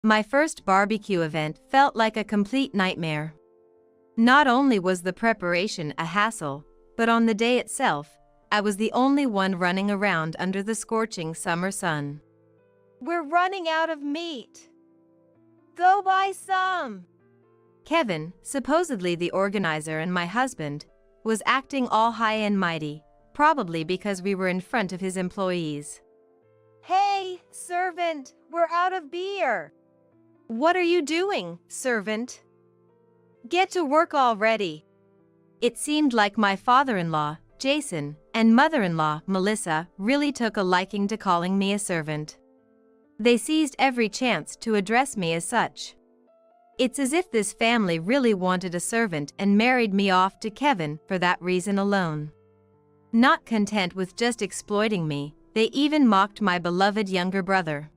My first barbecue event felt like a complete nightmare. Not only was the preparation a hassle, but on the day itself, I was the only one running around under the scorching summer sun. We're running out of meat. Go buy some. Kevin, supposedly the organizer and my husband, was acting all high and mighty, probably because we were in front of his employees. Hey, servant, we're out of beer. What are you doing, servant? Get to work already. It seemed like my father-in-law, Jason, and mother-in-law, Melissa, really took a liking to calling me a servant. They seized every chance to address me as such. It's as if this family really wanted a servant and married me off to Kevin for that reason alone. Not content with just exploiting me, they even mocked my beloved younger brother.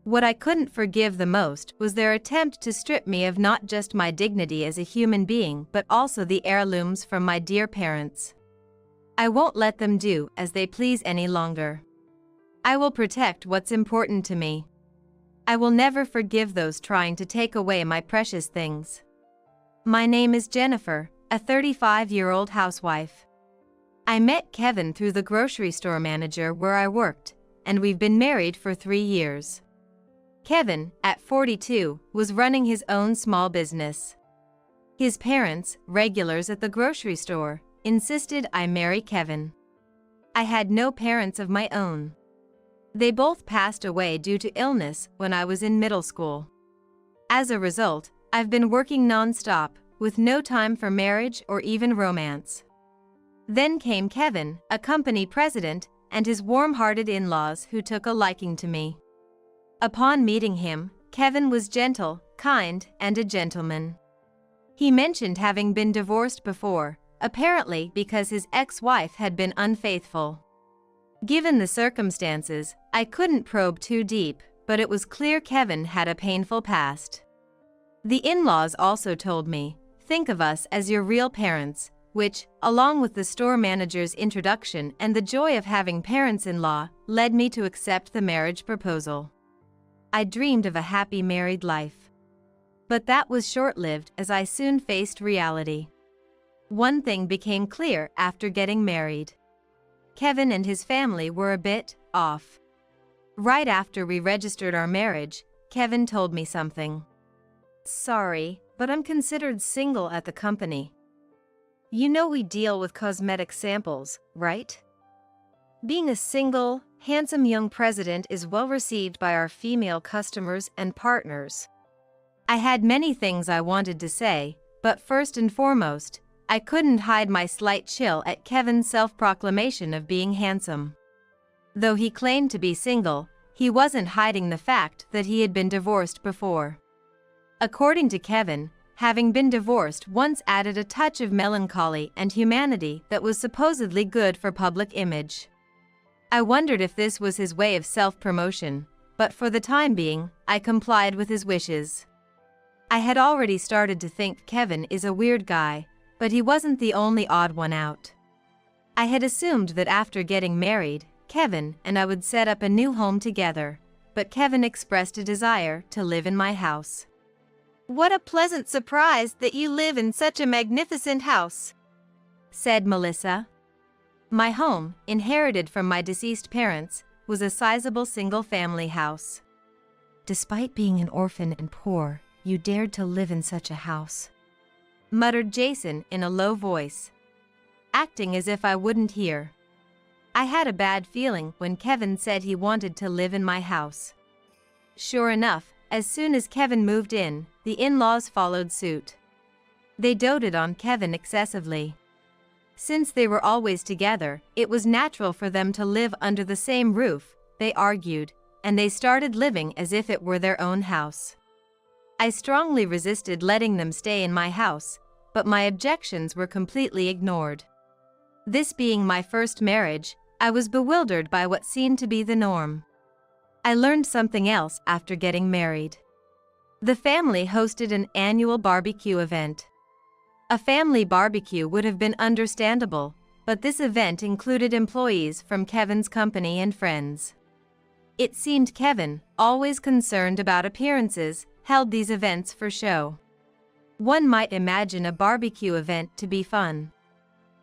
What I couldn't forgive the most was their attempt to strip me of not just my dignity as a human being but also the heirlooms from my dear parents. I won't let them do as they please any longer. I will protect what's important to me. I will never forgive those trying to take away my precious things. My name is Jennifer, a 35-year-old housewife. I met Kevin through the grocery store manager where I worked, and we've been married for 3 years. Kevin, at 42, was running his own small business. His parents, regulars at the grocery store, insisted I marry Kevin. I had no parents of my own. They both passed away due to illness when I was in middle school. As a result, I've been working non-stop, with no time for marriage or even romance. Then came Kevin, a company president, and his warm-hearted in-laws who took a liking to me. Upon meeting him, Kevin was gentle, kind, and a gentleman. He mentioned having been divorced before, apparently because his ex-wife had been unfaithful. Given the circumstances, I couldn't probe too deep, but it was clear Kevin had a painful past. The in-laws also told me, "Think of us as your real parents," which, along with the store manager's introduction and the joy of having parents-in-law, led me to accept the marriage proposal. I dreamed of a happy married life. But that was short-lived as I soon faced reality. One thing became clear after getting married. Kevin and his family were a bit off. Right after we registered our marriage, Kevin told me something. "Sorry, but I'm considered single at the company. You know we deal with cosmetic samples, right? Being a single, handsome young president is well received by our female customers and partners." I had many things I wanted to say, but first and foremost, I couldn't hide my slight chill at Kevin's self-proclamation of being handsome. Though he claimed to be single, he wasn't hiding the fact that he had been divorced before. According to Kevin, having been divorced once added a touch of melancholy and humanity that was supposedly good for public image. I wondered if this was his way of self-promotion, but for the time being, I complied with his wishes. I had already started to think Kevin is a weird guy, but he wasn't the only odd one out. I had assumed that after getting married, Kevin and I would set up a new home together, but Kevin expressed a desire to live in my house. What a pleasant surprise that you live in such a magnificent house, said Melissa. My home, inherited from my deceased parents, was a sizable single-family house. "Despite being an orphan and poor, you dared to live in such a house," muttered Jason in a low voice, acting as if I wouldn't hear. I had a bad feeling when Kevin said he wanted to live in my house. Sure enough, as soon as Kevin moved in, the in-laws followed suit. They doted on Kevin excessively. Since they were always together, it was natural for them to live under the same roof, they argued, and they started living as if it were their own house. I strongly resisted letting them stay in my house, but my objections were completely ignored. This being my first marriage, I was bewildered by what seemed to be the norm. I learned something else after getting married. The family hosted an annual barbecue event. A family barbecue would have been understandable, but this event included employees from Kevin's company and friends. It seemed Kevin, always concerned about appearances, held these events for show. One might imagine a barbecue event to be fun.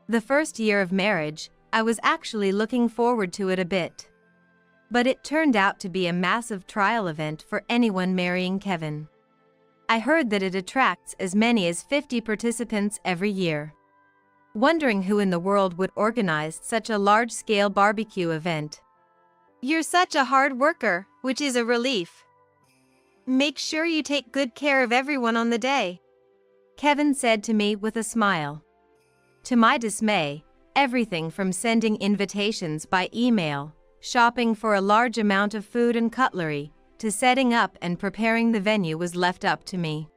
The first year of marriage, I was actually looking forward to it a bit. But it turned out to be a massive trial event for anyone marrying Kevin. I heard that it attracts as many as 50 participants every year. Wondering who in the world would organize such a large-scale barbecue event. You're such a hard worker, which is a relief. Make sure you take good care of everyone on the day, Kevin said to me with a smile. To my dismay, everything from sending invitations by email, shopping for a large amount of food and cutlery, to setting up and preparing the venue was left up to me.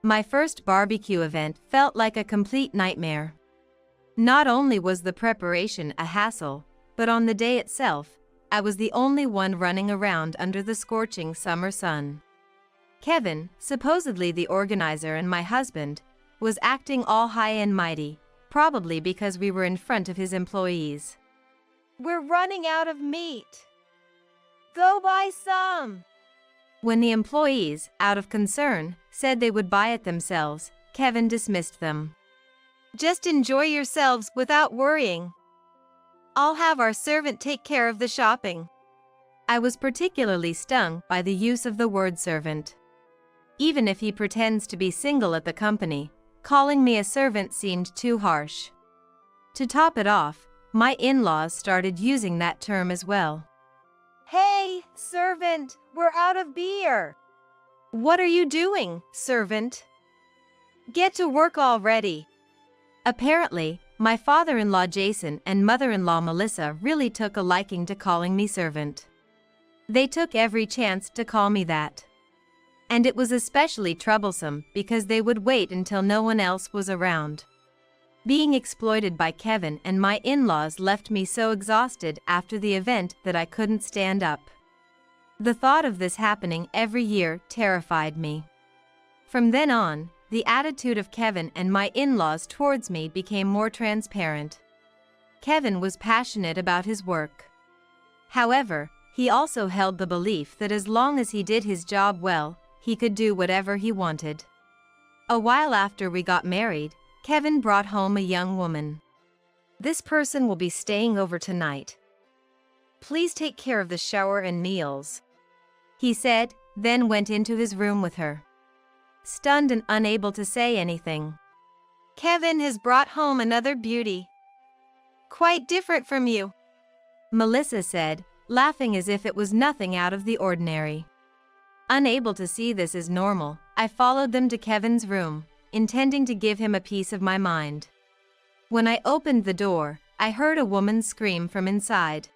My first barbecue event felt like a complete nightmare. Not only was the preparation a hassle, but on the day itself, I was the only one running around under the scorching summer sun. Kevin, supposedly the organizer and my husband, was acting all high and mighty, probably because we were in front of his employees. We're running out of meat. Go buy some. When the employees, out of concern, said they would buy it themselves, Kevin dismissed them. Just enjoy yourselves without worrying. I'll have our servant take care of the shopping. I was particularly stung by the use of the word servant. Even if he pretends to be single at the company, calling me a servant seemed too harsh. To top it off, my in-laws started using that term as well. Hey, servant, we're out of beer. What are you doing, servant? Get to work already. Apparently, my father-in-law Jason and mother-in-law Melissa really took a liking to calling me servant. They took every chance to call me that. And it was especially troublesome because they would wait until no one else was around. Being exploited by Kevin and my in-laws left me so exhausted after the event that I couldn't stand up. The thought of this happening every year terrified me. From then on, the attitude of Kevin and my in-laws towards me became more transparent. Kevin was passionate about his work. However, he also held the belief that as long as he did his job well, he could do whatever he wanted. A while after we got married, Kevin brought home a young woman. This person will be staying over tonight. Please take care of the shower and meals, he said, then went into his room with her. Stunned and unable to say anything. Kevin has brought home another beauty. Quite different from you, Melissa said, laughing as if it was nothing out of the ordinary. Unable to see this as normal, I followed them to Kevin's room, intending to give him a piece of my mind. When I opened the door, I heard a woman scream from inside.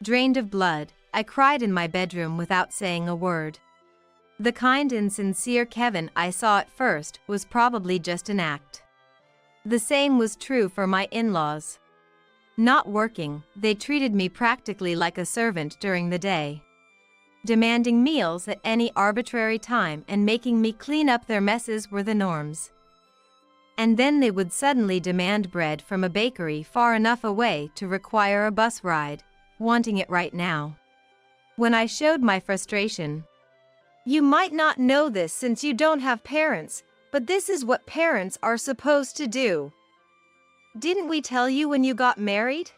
Drained of blood, I cried in my bedroom without saying a word. The kind and sincere Kevin I saw at first was probably just an act. The same was true for my in-laws. Not working, they treated me practically like a servant during the day. Demanding meals at any arbitrary time and making me clean up their messes were the norms. And then they would suddenly demand bread from a bakery far enough away to require a bus ride, wanting it right now. When I showed my frustration, you might not know this since you don't have parents, but this is what parents are supposed to do. Didn't we tell you when you got married?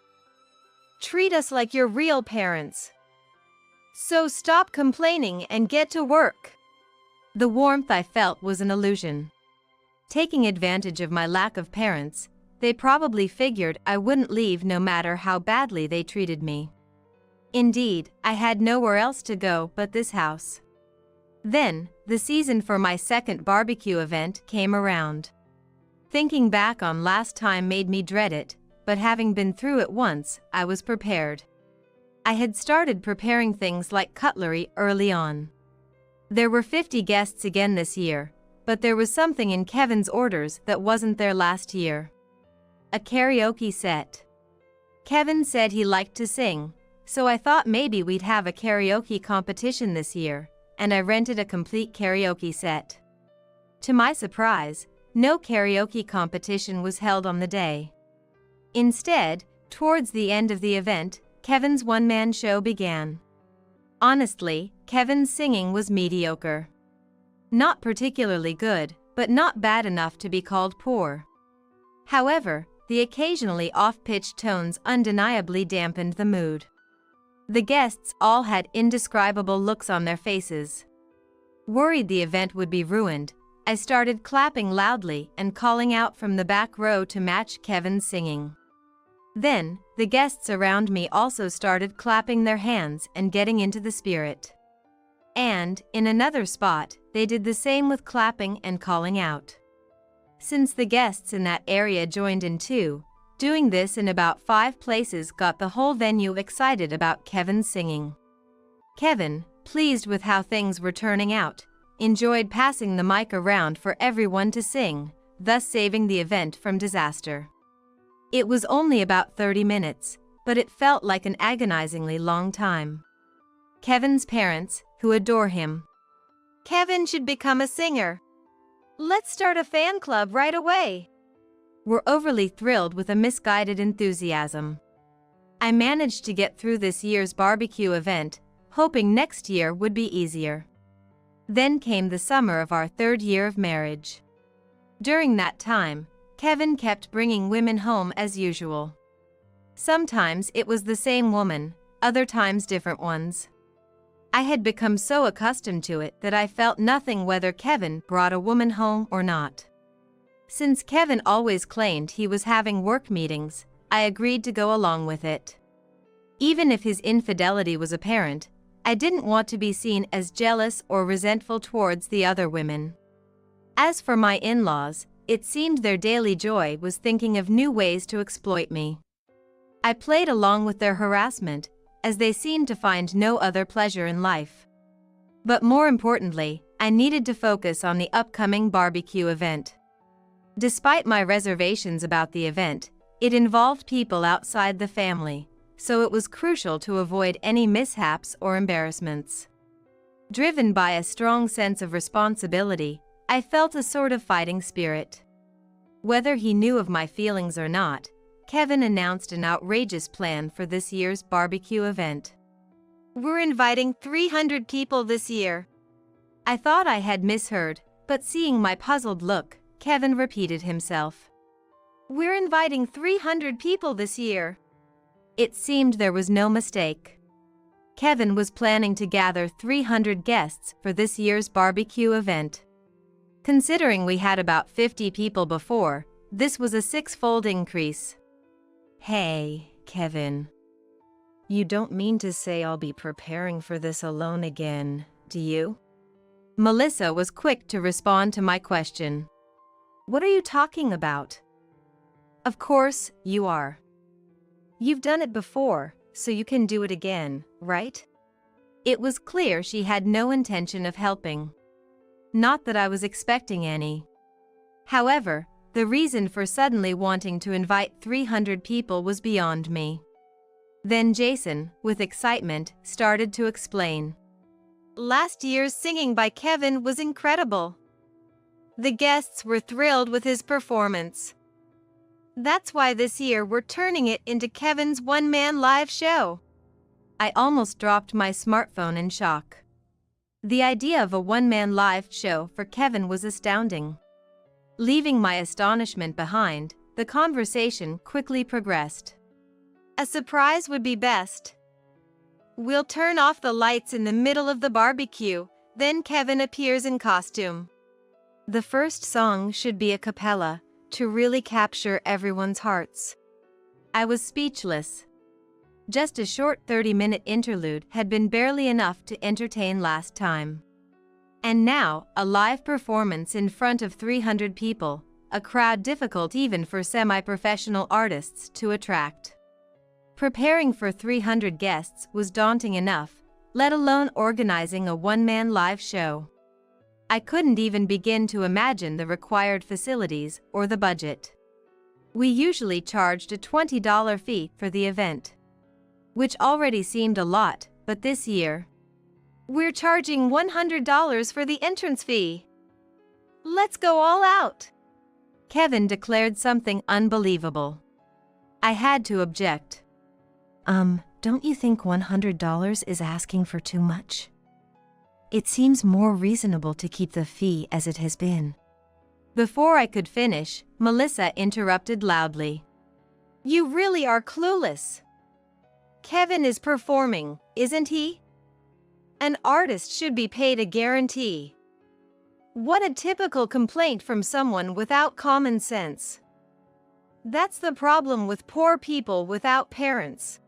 Treat us like your real parents. So stop complaining and get to work. The warmth I felt was an illusion. Taking advantage of my lack of parents, they probably figured I wouldn't leave no matter how badly they treated me. Indeed, I had nowhere else to go but this house. Then, the season for my second barbecue event came around. Thinking back on last time made me dread it, but having been through it once, I was prepared. I had started preparing things like cutlery early on. There were 50 guests again this year, but there was something in Kevin's orders that wasn't there last year. A karaoke set. Kevin said he liked to sing, so I thought maybe we'd have a karaoke competition this year, and I rented a complete karaoke set. To my surprise, no karaoke competition was held on the day. Instead, towards the end of the event, Kevin's one-man show began. Honestly, Kevin's singing was mediocre. Not particularly good, but not bad enough to be called poor. However, the occasionally off-pitch tones undeniably dampened the mood. The guests all had indescribable looks on their faces. Worried the event would be ruined, I started clapping loudly and calling out from the back row to match Kevin's singing. Then, the guests around me also started clapping their hands and getting into the spirit. And, in another spot, they did the same with clapping and calling out. Since the guests in that area joined in too, doing this in about 5 places got the whole venue excited about Kevin's singing. Kevin, pleased with how things were turning out, enjoyed passing the mic around for everyone to sing, thus saving the event from disaster. It was only about 30 minutes, but it felt like an agonizingly long time. Kevin's parents, who adore him. Kevin should become a singer. Let's start a fan club right away. Were overly thrilled with a misguided enthusiasm. I managed to get through this year's barbecue event, hoping next year would be easier. Then came the summer of our 3rd year of marriage. During that time, Kevin kept bringing women home as usual. Sometimes it was the same woman, other times different ones. I had become so accustomed to it that I felt nothing whether Kevin brought a woman home or not. Since Kevin always claimed he was having work meetings, I agreed to go along with it. Even if his infidelity was apparent, I didn't want to be seen as jealous or resentful towards the other women. As for my in-laws, it seemed their daily joy was thinking of new ways to exploit me. I played along with their harassment, as they seemed to find no other pleasure in life. But more importantly, I needed to focus on the upcoming barbecue event. Despite my reservations about the event, it involved people outside the family, so it was crucial to avoid any mishaps or embarrassments. Driven by a strong sense of responsibility, I felt a sort of fighting spirit. Whether he knew of my feelings or not, Kevin announced an outrageous plan for this year's barbecue event. We're inviting 300 people this year. I thought I had misheard, but seeing my puzzled look, Kevin repeated himself. We're inviting 300 people this year. It seemed there was no mistake. Kevin was planning to gather 300 guests for this year's barbecue event. Considering we had about 50 people before, this was a 6-fold increase. Hey, Kevin. You don't mean to say I'll be preparing for this alone again, do you? Melissa was quick to respond to my question. What are you talking about? Of course, you are. You've done it before, so you can do it again, right? It was clear she had no intention of helping. Not that I was expecting any. However, the reason for suddenly wanting to invite 300 people was beyond me. Then Jason, with excitement, started to explain. Last year's singing by Kevin was incredible. The guests were thrilled with his performance. That's why this year we're turning it into Kevin's one-man live show. I almost dropped my smartphone in shock. The idea of a one-man live show for Kevin was astounding. Leaving my astonishment behind, the conversation quickly progressed. A surprise would be best. We'll turn off the lights in the middle of the barbecue, then Kevin appears in costume. The first song should be a cappella, to really capture everyone's hearts. I was speechless. Just a short 30-minute interlude had been barely enough to entertain last time. And now, a live performance in front of 300 people, a crowd difficult even for semi-professional artists to attract. Preparing for 300 guests was daunting enough, let alone organizing a one-man live show. I couldn't even begin to imagine the required facilities or the budget. We usually charged a $20 fee for the event, which already seemed a lot, but this year, we're charging $100 for the entrance fee. Let's go all out. Kevin declared something unbelievable. I had to object. don't you think $100 is asking for too much? It seems more reasonable to keep the fee as it has been. Before I could finish, Melissa interrupted loudly. You really are clueless. Kevin is performing, isn't he? An artist should be paid a guarantee. What a typical complaint from someone without common sense. That's the problem with poor people without parents.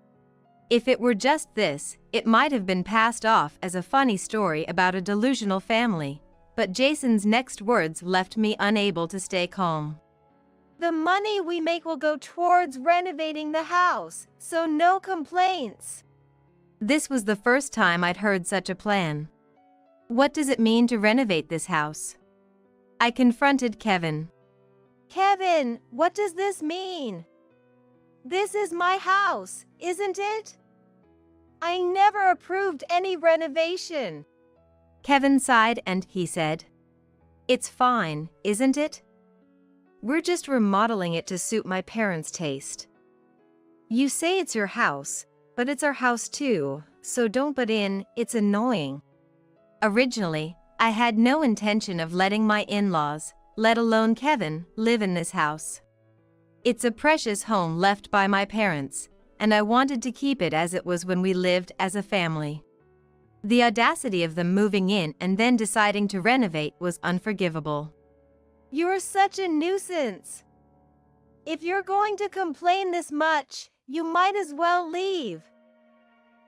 If it were just this, it might have been passed off as a funny story about a delusional family, but Jason's next words left me unable to stay calm. The money we make will go towards renovating the house, so no complaints. This was the first time I'd heard such a plan. What does it mean to renovate this house? I confronted Kevin. Kevin, what does this mean? This is my house, isn't it? I never approved any renovation. Kevin sighed and he said, It's fine, isn't it? We're just remodeling it to suit my parents' taste. You say it's your house, but it's our house too, so don't butt in, it's annoying. Originally, I had no intention of letting my in-laws, let alone Kevin, live in this house. It's a precious home left by my parents, and I wanted to keep it as it was when we lived as a family. The audacity of them moving in and then deciding to renovate was unforgivable. You're such a nuisance. If you're going to complain this much, you might as well leave.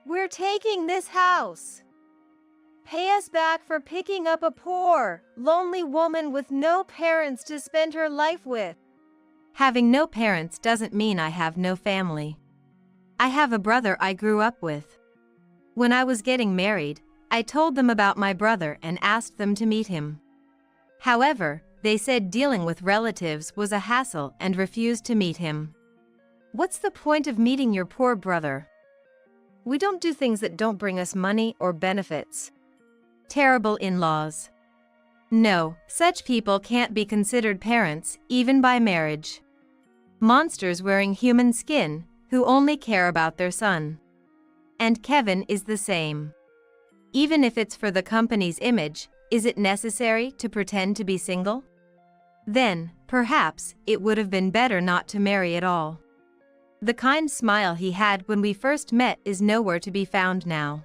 We're taking this house. Pay us back for picking up a poor, lonely woman with no parents to spend her life with. Having no parents doesn't mean I have no family. I have a brother I grew up with. When I was getting married, I told them about my brother and asked them to meet him. However, they said dealing with relatives was a hassle and refused to meet him. What's the point of meeting your poor brother? We don't do things that don't bring us money or benefits. Terrible in-laws. No, such people can't be considered parents, even by marriage. Monsters wearing human skin, who only care about their son. And Kevin is the same. Even if it's for the company's image, is it necessary to pretend to be single? Then, perhaps, it would have been better not to marry at all. The kind smile he had when we first met is nowhere to be found now.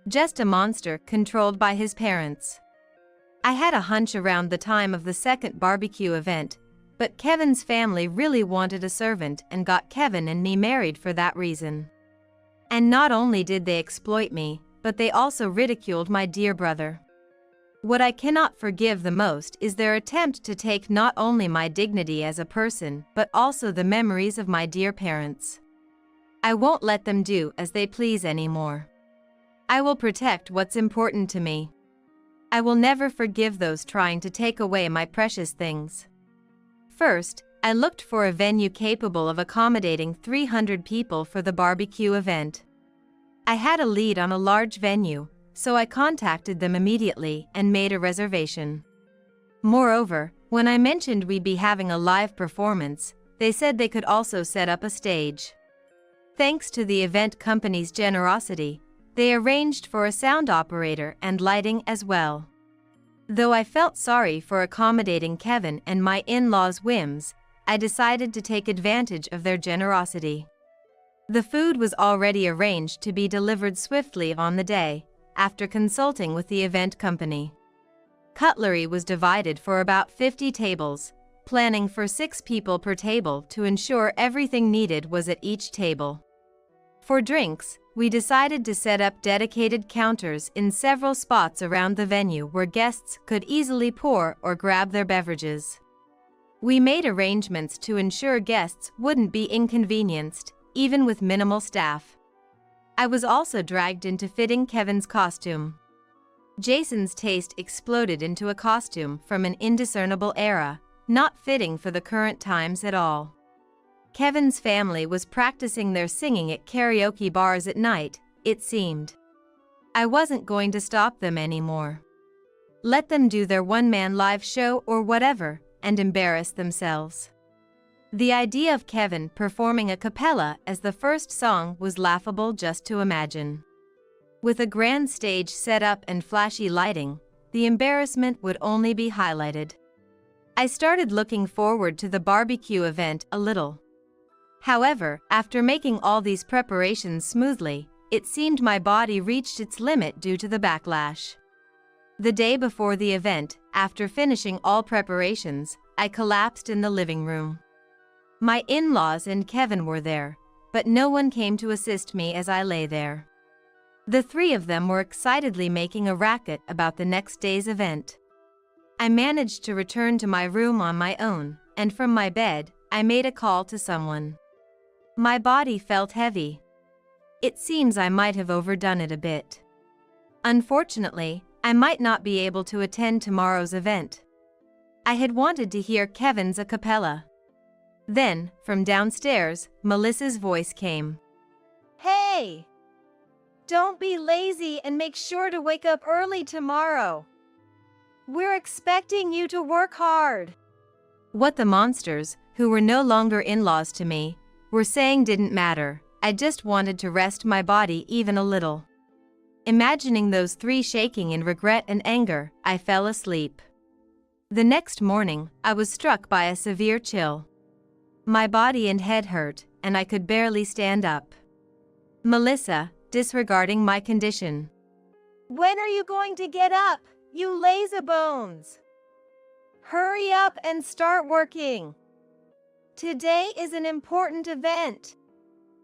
Just a monster controlled by his parents. I had a hunch around the time of the second barbecue event, but Kevin's family really wanted a servant and got Kevin and me married for that reason. And not only did they exploit me, but they also ridiculed my dear brother. What I cannot forgive the most is their attempt to take not only my dignity as a person, but also the memories of my dear parents. I won't let them do as they please anymore. I will protect what's important to me. I will never forgive those trying to take away my precious things. First, I looked for a venue capable of accommodating 300 people for the barbecue event. I had a lead on a large venue, so I contacted them immediately and made a reservation. Moreover, when I mentioned we'd be having a live performance, they said they could also set up a stage. Thanks to the event company's generosity, they arranged for a sound operator and lighting as well. Though I felt sorry for accommodating Kevin and my in-laws' whims, I decided to take advantage of their generosity. The food was already arranged to be delivered swiftly on the day, after consulting with the event company. Cutlery was divided for about 50 tables, planning for 6 people per table to ensure everything needed was at each table. For drinks, we decided to set up dedicated counters in several spots around the venue where guests could easily pour or grab their beverages. We made arrangements to ensure guests wouldn't be inconvenienced, even with minimal staff. I was also dragged into fitting Kevin's costume. Jason's taste exploded into a costume from an indiscernible era, not fitting for the current times at all. Kevin's family was practicing their singing at karaoke bars at night, it seemed. I wasn't going to stop them anymore. Let them do their one-man live show or whatever, and embarrass themselves. The idea of Kevin performing a cappella as the first song was laughable just to imagine. With a grand stage set up and flashy lighting, the embarrassment would only be highlighted. I started looking forward to the barbecue event a little. However, after making all these preparations smoothly, it seemed my body reached its limit due to the backlash. The day before the event, after finishing all preparations, I collapsed in the living room. My in-laws and Kevin were there, but no one came to assist me as I lay there. The three of them were excitedly making a racket about the next day's event. I managed to return to my room on my own, and from my bed, I made a call to someone. My body felt heavy. It seems I might have overdone it a bit. Unfortunately, I might not be able to attend tomorrow's event. I had wanted to hear Kevin's a cappella. Then, from downstairs, Melissa's voice came. Hey! Don't be lazy and make sure to wake up early tomorrow. We're expecting you to work hard. What the monsters, who were no longer in-laws to me, were saying didn't matter. I just wanted to rest my body even a little. Imagining those three shaking in regret and anger, I fell asleep. The next morning, I was struck by a severe chill. My body and head hurt, and I could barely stand up. Melissa, disregarding my condition. When are you going to get up, you lazybones? Hurry up and start working. Today is an important event,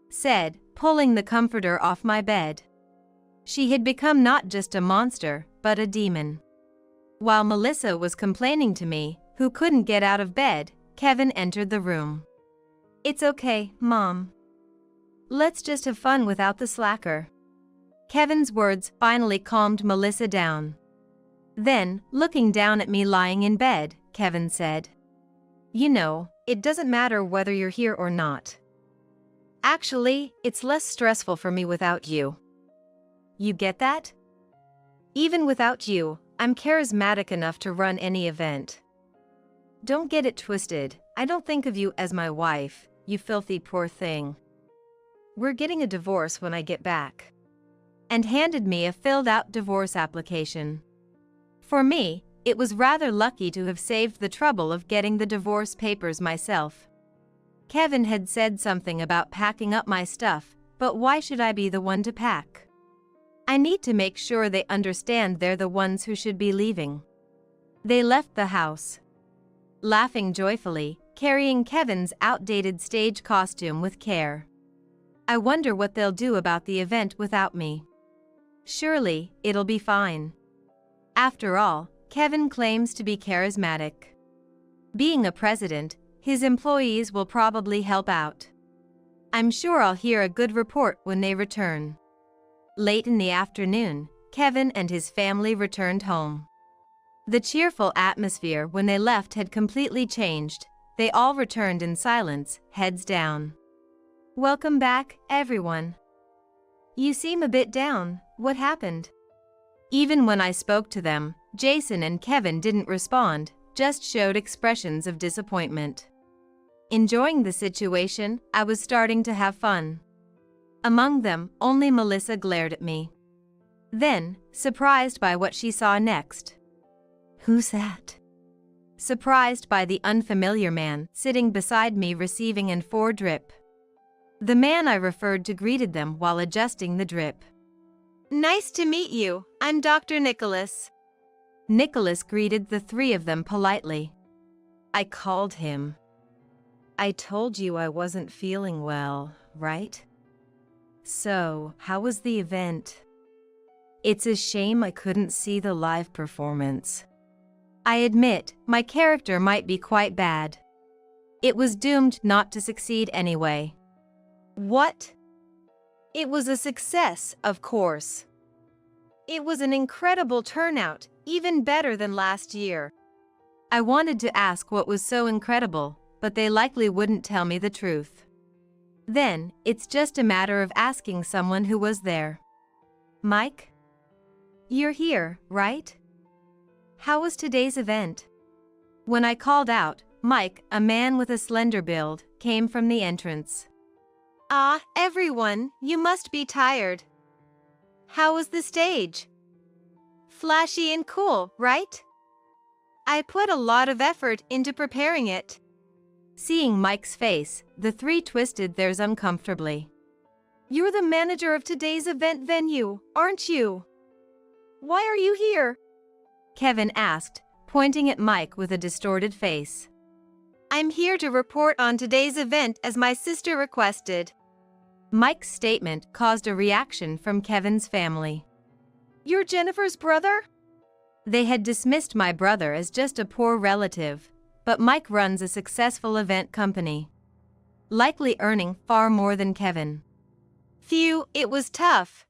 said, pulling the comforter off my bed. She had become not just a monster, but a demon. While Melissa was complaining to me, who couldn't get out of bed, Kevin entered the room. It's okay, Mom. Let's just have fun without the slacker. Kevin's words finally calmed Melissa down. Then, looking down at me lying in bed, Kevin said, You know, it doesn't matter whether you're here or not. Actually, it's less stressful for me without you. You get that? Even without you, I'm charismatic enough to run any event. Don't get it twisted, I don't think of you as my wife, you filthy poor thing. We're getting a divorce when I get back. And handed me a filled-out divorce application. For me, it was rather lucky to have saved the trouble of getting the divorce papers myself. Kevin had said something about packing up my stuff, but why should I be the one to pack? I need to make sure they understand they're the ones who should be leaving. They left the house, laughing joyfully, carrying Kevin's outdated stage costume with care. I wonder what they'll do about the event without me. Surely, it'll be fine. After all, Kevin claims to be charismatic. Being a president, his employees will probably help out. I'm sure I'll hear a good report when they return. Late in the afternoon, Kevin and his family returned home. The cheerful atmosphere when they left had completely changed. They all returned in silence, heads down. Welcome back, everyone. You seem a bit down. What happened? Even when I spoke to them, Jason and Kevin didn't respond, just showed expressions of disappointment. Enjoying the situation, I was starting to have fun. Among them, only Melissa glared at me. Then, surprised by what she saw next. Who's that? Surprised by the unfamiliar man sitting beside me receiving an 4 drip. The man I referred to greeted them while adjusting the drip. Nice to meet you, I'm Dr. Nicholas. Nicholas greeted the three of them politely. I called him. I told you I wasn't feeling well, right? So, how was the event? It's a shame I couldn't see the live performance. I admit, my character might be quite bad. It was doomed not to succeed anyway. What? It was a success, of course. It was an incredible turnout, even better than last year. I wanted to ask what was so incredible, but they likely wouldn't tell me the truth. Then, it's just a matter of asking someone who was there. Mike? You're here, right? How was today's event? When I called out, Mike, a man with a slender build, came from the entrance. Ah, everyone, you must be tired. How was the stage? Flashy and cool, right? I put a lot of effort into preparing it. Seeing Mike's face, the three twisted theirs uncomfortably. You're the manager of today's event venue, aren't you? Why are you here? Kevin asked, pointing at Mike with a distorted face. I'm here to report on today's event as my sister requested. Mike's statement caused a reaction from Kevin's family. You're Jennifer's brother? They had dismissed my brother as just a poor relative, but Mike runs a successful event company, likely earning far more than Kevin. Phew, it was tough.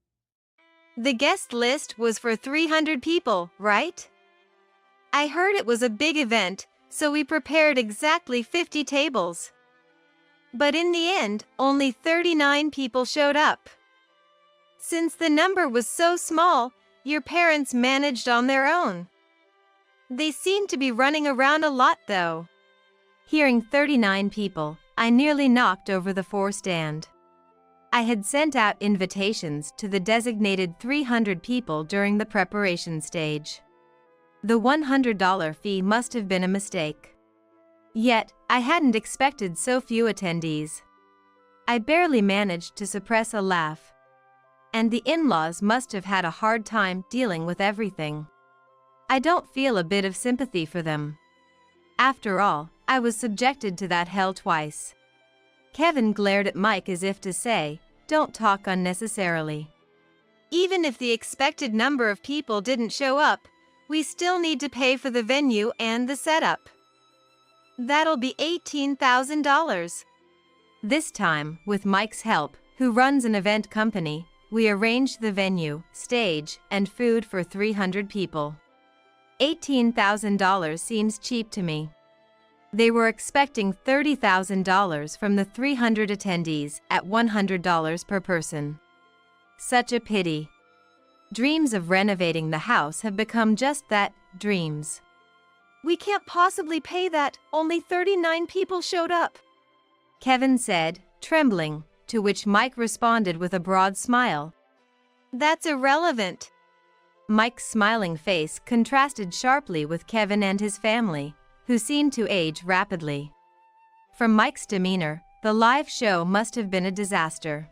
The guest list was for 300 people, right? I heard it was a big event, so we prepared exactly 50 tables. But in the end, only 39 people showed up. Since the number was so small, your parents managed on their own. They seemed to be running around a lot though. Hearing 39 people, I nearly knocked over the 4 stand. I had sent out invitations to the designated 300 people during the preparation stage. The $100 fee must have been a mistake. Yet, I hadn't expected so few attendees. I barely managed to suppress a laugh. And the in-laws must have had a hard time dealing with everything. I don't feel a bit of sympathy for them. After all, I was subjected to that hell twice. Kevin glared at Mike as if to say, "Don't talk unnecessarily." Even if the expected number of people didn't show up, we still need to pay for the venue and the setup. That'll be $18,000. This time, with Mike's help, who runs an event company, we arranged the venue, stage, and food for 300 people. $18,000 seems cheap to me. They were expecting $30,000 from the 300 attendees at $100 per person. Such a pity. Dreams of renovating the house have become just that, dreams. We can't possibly pay that, only 39 people showed up. Kevin said, trembling, to which Mike responded with a broad smile. That's irrelevant. Mike's smiling face contrasted sharply with Kevin and his family, who seemed to age rapidly. From Mike's demeanor, the live show must have been a disaster.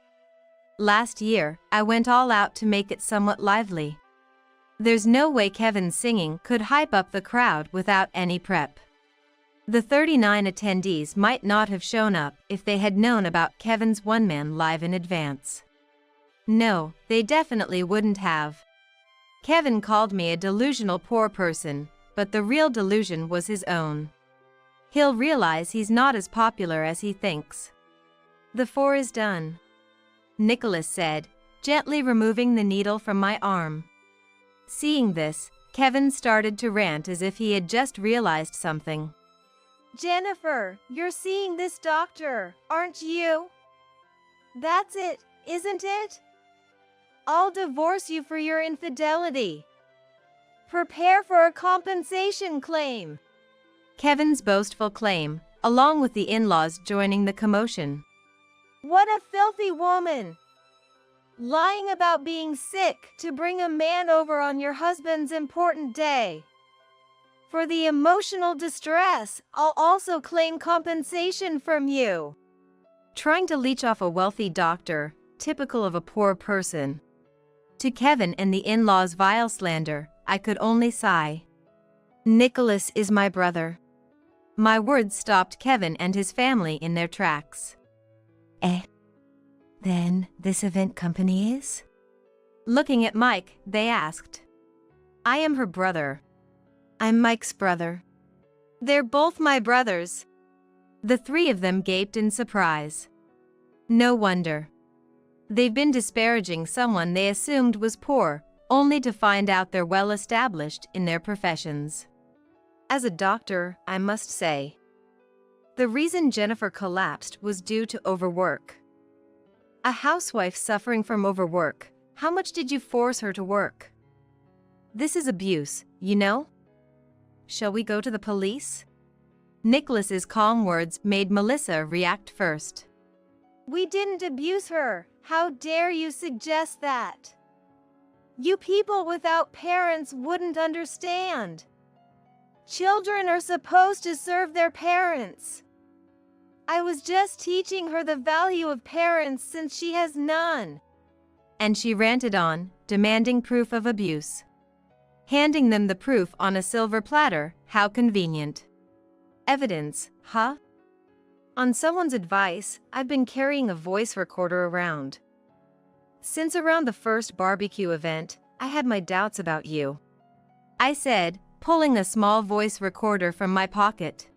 Last year, I went all out to make it somewhat lively. There's no way Kevin's singing could hype up the crowd without any prep. The 39 attendees might not have shown up if they had known about Kevin's one-man live in advance. No, they definitely wouldn't have. Kevin called me a delusional poor person, but the real delusion was his own. He'll realize he's not as popular as he thinks. The 4 is done, Nicholas said, gently removing the needle from my arm. Seeing this, Kevin started to rant as if he had just realized something. Jennifer, you're seeing this doctor, aren't you? That's it, isn't it? I'll divorce you for your infidelity. Prepare for a compensation claim. Kevin's boastful claim, along with the in-laws joining the commotion. What a filthy woman! Lying about being sick to bring a man over on your husband's important day. For the emotional distress, I'll also claim compensation from you. Trying to leech off a wealthy doctor, typical of a poor person. To Kevin and the in-laws' vile slander, I could only sigh. Nicholas is my brother. My words stopped Kevin and his family in their tracks. Then this event company is? Looking at Mike, they asked. I am her brother. I'm Mike's brother. They're both my brothers. The 3 of them gaped in surprise. No wonder. They've been disparaging someone they assumed was poor, only to find out they're well established in their professions. As a doctor, I must say, the reason Jennifer collapsed was due to overwork. A housewife suffering from overwork, how much did you force her to work? This is abuse, you know? Shall we go to the police? Nicholas's calm words made Melissa react first. We didn't abuse her. How dare you suggest that? You people without parents wouldn't understand. Children are supposed to serve their parents. I was just teaching her the value of parents since she has none. And she ranted on, demanding proof of abuse. Handing them the proof on a silver platter, how convenient. Evidence, huh? On someone's advice, I've been carrying a voice recorder around. Since around the first barbecue event, I had my doubts about you. I said, pulling a small voice recorder from my pocket.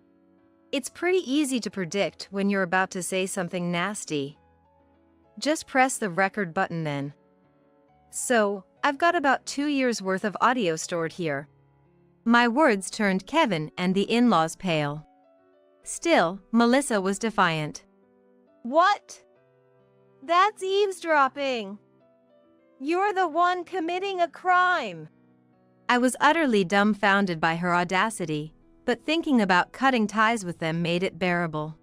It's pretty easy to predict when you're about to say something nasty. Just press the record button then. So, I've got about 2 years' worth of audio stored here. My words turned Kevin and the in-laws pale. Still, Melissa was defiant. What? That's eavesdropping. You're the one committing a crime. I was utterly dumbfounded by her audacity, but thinking about cutting ties with them made it bearable.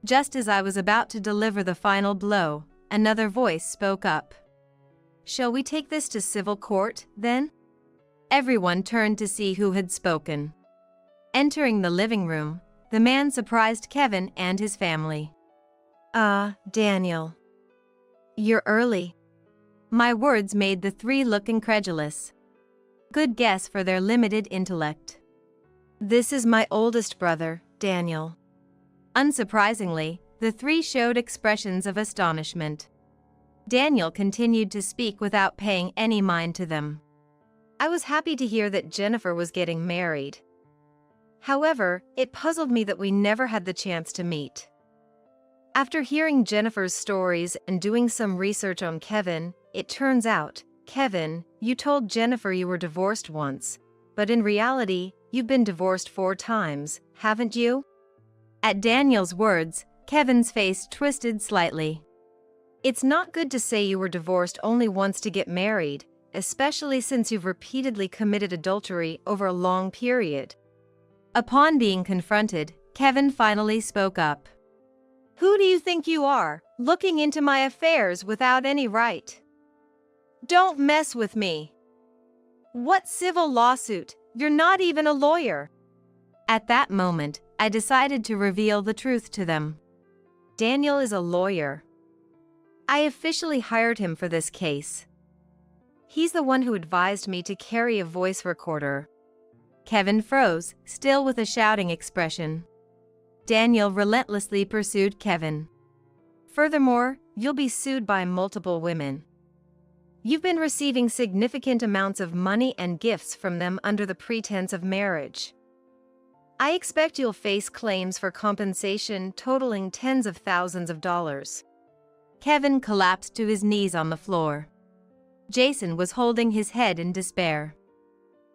Just as I was about to deliver the final blow, another voice spoke up. Shall we take this to civil court, then? Everyone turned to see who had spoken. Entering the living room, the man surprised Kevin and his family. Daniel. You're early. My words made the three look incredulous. Good guess for their limited intellect. This is my oldest brother, Daniel. Unsurprisingly, the three showed expressions of astonishment. Daniel continued to speak without paying any mind to them. I was happy to hear that Jennifer was getting married. However, it puzzled me that we never had the chance to meet. After hearing Jennifer's stories and doing some research on Kevin, it turns out, Kevin, you told Jennifer you were divorced once, but in reality, you've been divorced 4 times, haven't you? At Daniel's words, Kevin's face twisted slightly. It's not good to say you were divorced only once to get married, especially since you've repeatedly committed adultery over a long period. Upon being confronted, Kevin finally spoke up. Who do you think you are, looking into my affairs without any right? Don't mess with me. What civil lawsuit? You're not even a lawyer. At that moment, I decided to reveal the truth to them. Daniel is a lawyer. I officially hired him for this case. He's the one who advised me to carry a voice recorder. Kevin froze, still with a shouting expression. Daniel relentlessly pursued Kevin. Furthermore, you'll be sued by multiple women. You've been receiving significant amounts of money and gifts from them under the pretense of marriage. I expect you'll face claims for compensation totaling tens of thousands of dollars. Kevin collapsed to his knees on the floor. Jason was holding his head in despair.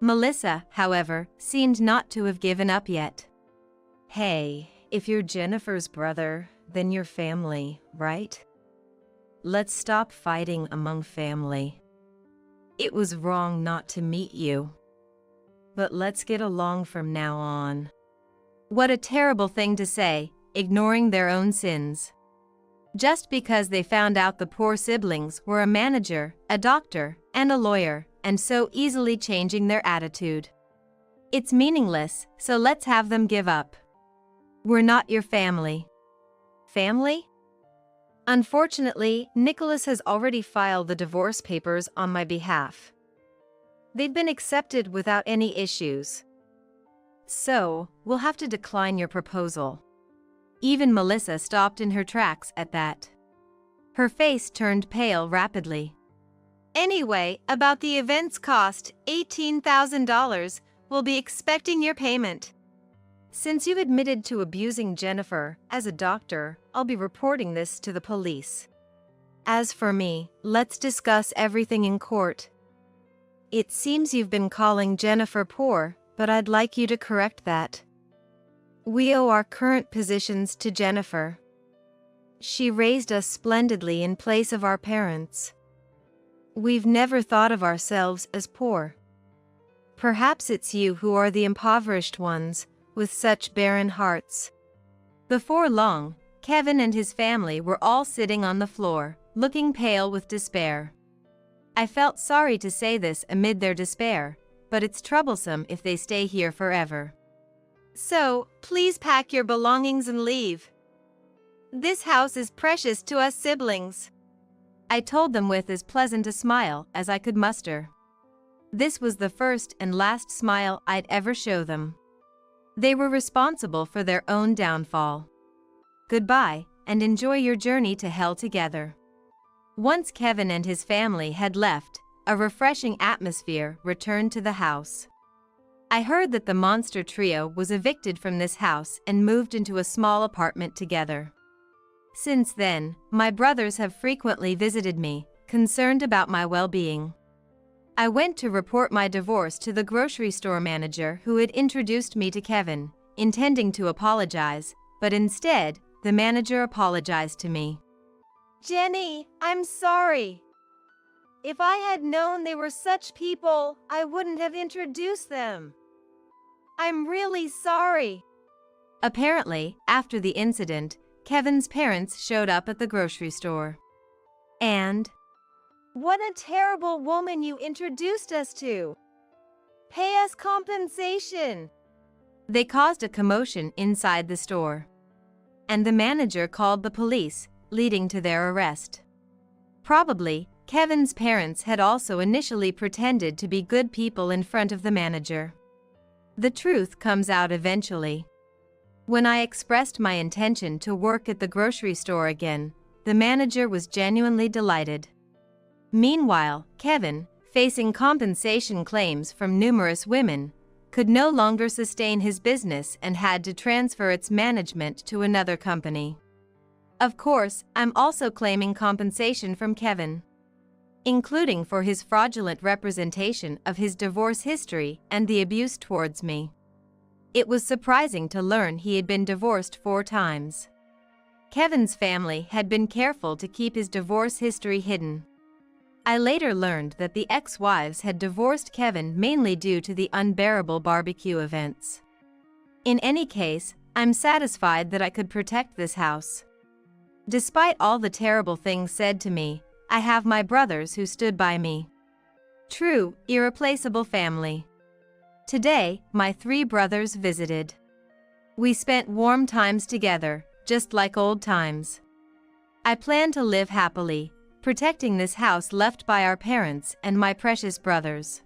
Melissa, however, seemed not to have given up yet. Hey, if you're Jennifer's brother, then you're family, right? Let's stop fighting among family. It was wrong not to meet you. But let's get along from now on. What a terrible thing to say, ignoring their own sins. Just because they found out the poor siblings were a manager, a doctor, and a lawyer, and so easily changing their attitude. It's meaningless, so let's have them give up. We're not your family. Family? Unfortunately, Nicholas has already filed the divorce papers on my behalf. They've been accepted without any issues. So, we'll have to decline your proposal. Even Melissa stopped in her tracks at that. Her face turned pale rapidly. Anyway, about the event's cost, $18,000, we'll be expecting your payment. Since you've admitted to abusing Jennifer, as a doctor, I'll be reporting this to the police. As for me, let's discuss everything in court. It seems you've been calling Jennifer poor, but I'd like you to correct that. We owe our current positions to Jennifer. She raised us splendidly in place of our parents. We've never thought of ourselves as poor. Perhaps it's you who are the impoverished ones, with such barren hearts. Before long, Kevin and his family were all sitting on the floor, looking pale with despair. I felt sorry to say this amid their despair, but it's troublesome if they stay here forever. So, please pack your belongings and leave. This house is precious to us siblings, I told them with as pleasant a smile as I could muster. This was the first and last smile I'd ever show them. They were responsible for their own downfall. Goodbye, and enjoy your journey to hell together. Once Kevin and his family had left, a refreshing atmosphere returned to the house. I heard that the monster trio was evicted from this house and moved into a small apartment together. Since then, my brothers have frequently visited me, concerned about my well-being. I went to report my divorce to the grocery store manager who had introduced me to Kevin, intending to apologize, but instead, the manager apologized to me. Jenny, I'm sorry. If I had known they were such people, I wouldn't have introduced them. I'm really sorry. Apparently, after the incident, Kevin's parents showed up at the grocery store. And, what a terrible woman you introduced us to. Pay us compensation. They caused a commotion inside the store. And the manager called the police, leading to their arrest. Probably, Kevin's parents had also initially pretended to be good people in front of the manager. The truth comes out eventually. When I expressed my intention to work at the grocery store again, the manager was genuinely delighted. Meanwhile, Kevin, facing compensation claims from numerous women, could no longer sustain his business and had to transfer its management to another company. Of course, I'm also claiming compensation from Kevin, including for his fraudulent representation of his divorce history and the abuse towards me. It was surprising to learn he had been divorced 4 times. Kevin's family had been careful to keep his divorce history hidden. I later learned that the ex-wives had divorced Kevin mainly due to the unbearable barbecue events. In any case, I'm satisfied that I could protect this house. Despite all the terrible things said to me, I have my brothers who stood by me. True, irreplaceable family. Today, my 3 brothers visited. We spent warm times together, just like old times. I plan to live happily, protecting this house left by our parents and my precious brothers.